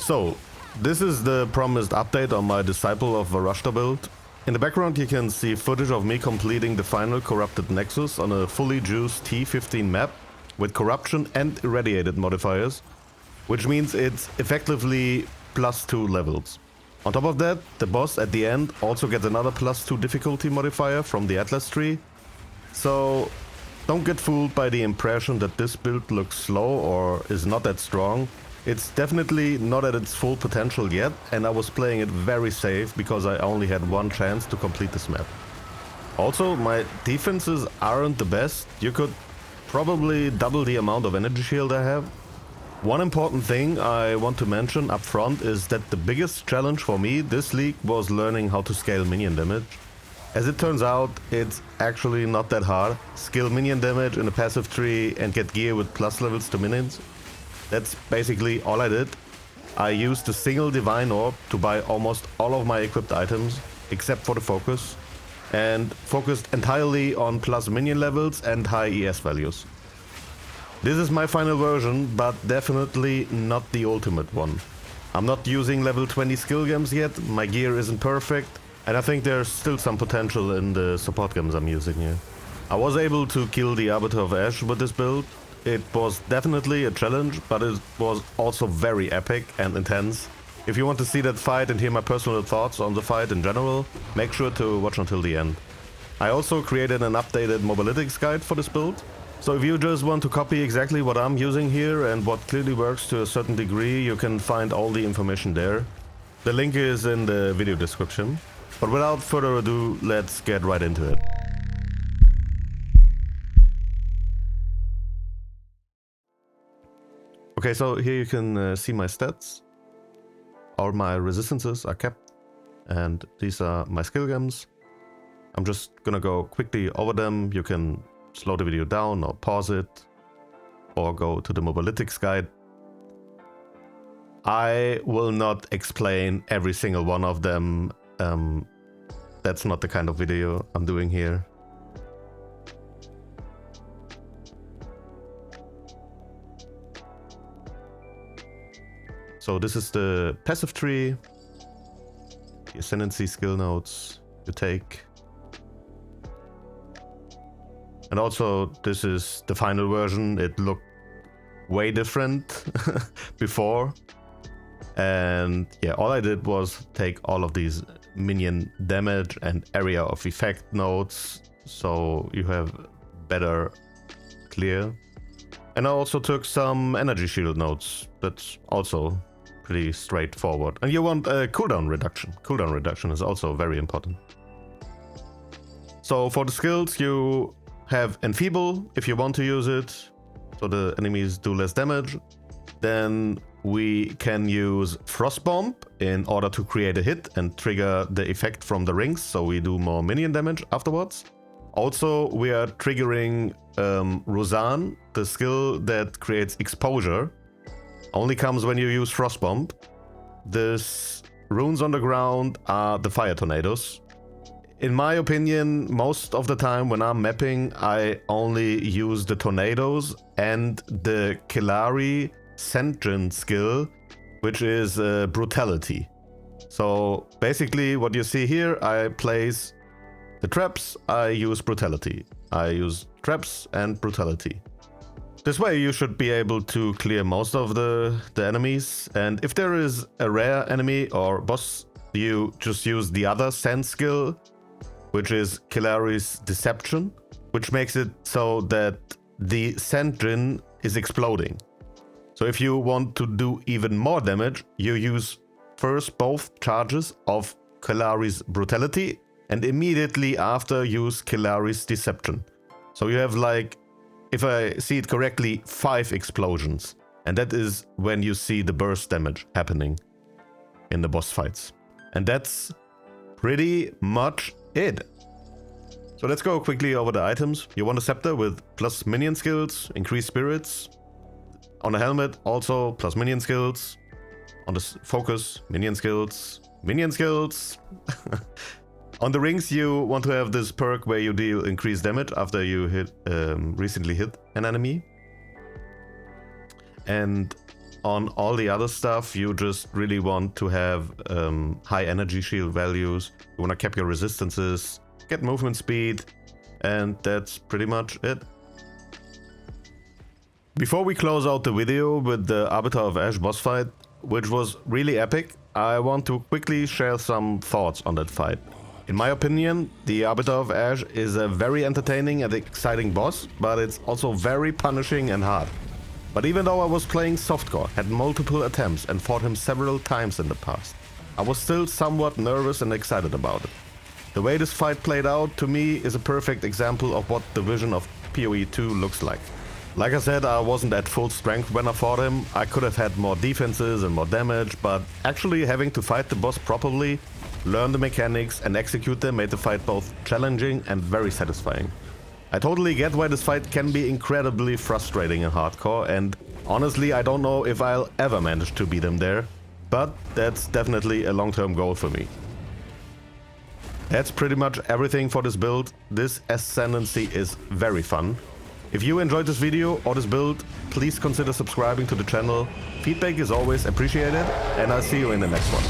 So, this is the promised update on my Disciple of Varashta build. In the background you can see footage of me completing the final Corrupted Nexus on a fully juiced T15 map with Corruption and Irradiated modifiers, which means it's effectively +2 levels. On top of that, the boss at the end also gets another +2 difficulty modifier from the Atlas tree. So don't get fooled by the impression that this build looks slow or is not that strong. It's definitely not at its full potential yet, and I was playing it very safe because I only had one chance to complete this map. Also, my defenses aren't the best. You could probably double the amount of energy shield I have. One important thing I want to mention up front is that the biggest challenge for me this league was learning how to scale minion damage. As it turns out, it's actually not that hard. Scale minion damage in a passive tree and get gear with plus levels to minions. That's basically all I did. I used a single Divine Orb to buy almost all of my equipped items, except for the focus, and focused entirely on plus minion levels and high ES values. This is my final version, but definitely not the ultimate one. I'm not using level 20 skill gems yet, my gear isn't perfect, and I think there's still some potential in the support gems I'm using here. I was able to kill the Arbiter of Ash with this build. It was definitely a challenge, but it was also very epic and intense. If you want to see that fight and hear my personal thoughts on the fight in general, make sure to watch until the end. I also created an updated mobilitics guide for this build. So if you just want to copy exactly what I'm using here and what clearly works to a certain degree, you can find all the information there. The link is in the video description. But without further ado, let's get right into it. Okay, so here you can see my stats. All my resistances are kept, and these are my skill gems. I'm just gonna go quickly over them. You can slow the video down or pause it, or go to the mobilitics guide. I will not explain every single one of them. That's not the kind of video I'm doing here. So this is the passive tree, the ascendancy skill nodes you take. And also this is the final version. It looked way different before. And yeah, all I did was take all of these minion damage and area of effect nodes, so you have better clear. And I also took some energy shield nodes. That's also pretty straightforward. And you want a cooldown reduction. Cooldown reduction is also very important. So for the skills, you have Enfeeble if you want to use it, so the enemies do less damage. Then we can use Frostbomb in order to create a hit and trigger the effect from the rings, so we do more minion damage afterwards. Also, we are triggering Rozan, the skill that creates exposure. Only comes when you use Frostbomb. These runes on the ground are the fire tornadoes. In my opinion, most of the time when I'm mapping, I only use the tornadoes and the Killari Sentient skill, which is brutality. So basically what you see here, I place the traps, I use brutality. I use traps and brutality. This way you should be able to clear most of the enemies, and if there is a rare enemy or boss, you just use the other Sand skill, which is Killari's Deception, which makes it so that the Sand Djinn is exploding. So if you want to do even more damage, you use first both charges of Killari's Brutality and immediately after use Killari's Deception. So you have, like, if I see it correctly, 5 explosions. And that is when you see the burst damage happening in the boss fights. And that's pretty much it. So let's go quickly over the items. You want a scepter with plus minion skills, increased spirits. On the helmet also plus minion skills. On the focus, minion skills. Minion skills! On the rings you want to have this perk where you deal increased damage after you recently hit an enemy. And on all the other stuff, you just really want to have high energy shield values. You want to cap your resistances, get movement speed, and that's pretty much it. Before we close out the video with the Arbiter of Ash boss fight, which was really epic, I want to quickly share some thoughts on that fight. In my opinion, the Arbiter of Ash is a very entertaining and exciting boss, but it's also very punishing and hard. But even though I was playing softcore, had multiple attempts and fought him several times in the past, I was still somewhat nervous and excited about it. The way this fight played out to me is a perfect example of what the vision of PoE2 looks like. Like I said, I wasn't at full strength when I fought him. I could have had more defenses and more damage, but actually having to fight the boss properly, learn the mechanics and execute them made the fight both challenging and very satisfying. I totally get why this fight can be incredibly frustrating in hardcore, and honestly I don't know if I'll ever manage to beat him there, but that's definitely a long-term goal for me. That's pretty much everything for this build. This Ascendancy is very fun. If you enjoyed this video or this build, please consider subscribing to the channel. Feedback is always appreciated, and I'll see you in the next one.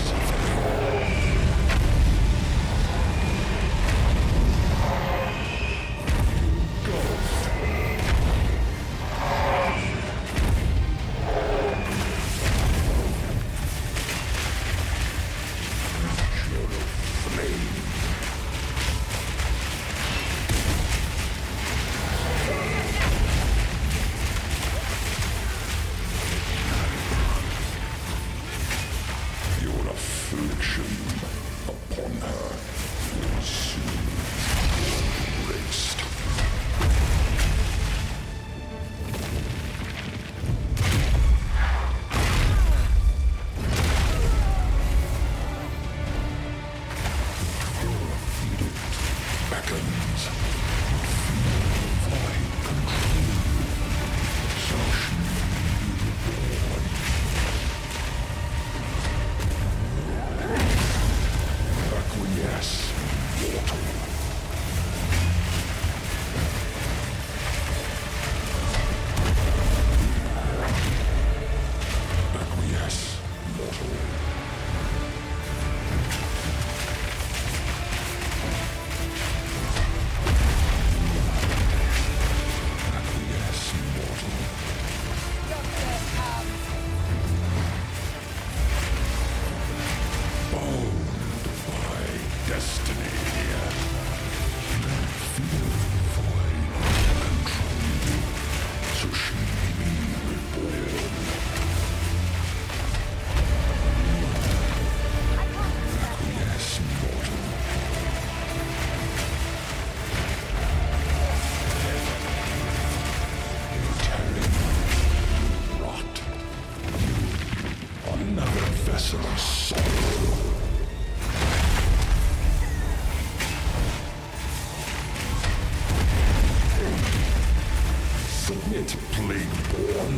Submit, Plagueborn.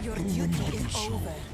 Your duty is over.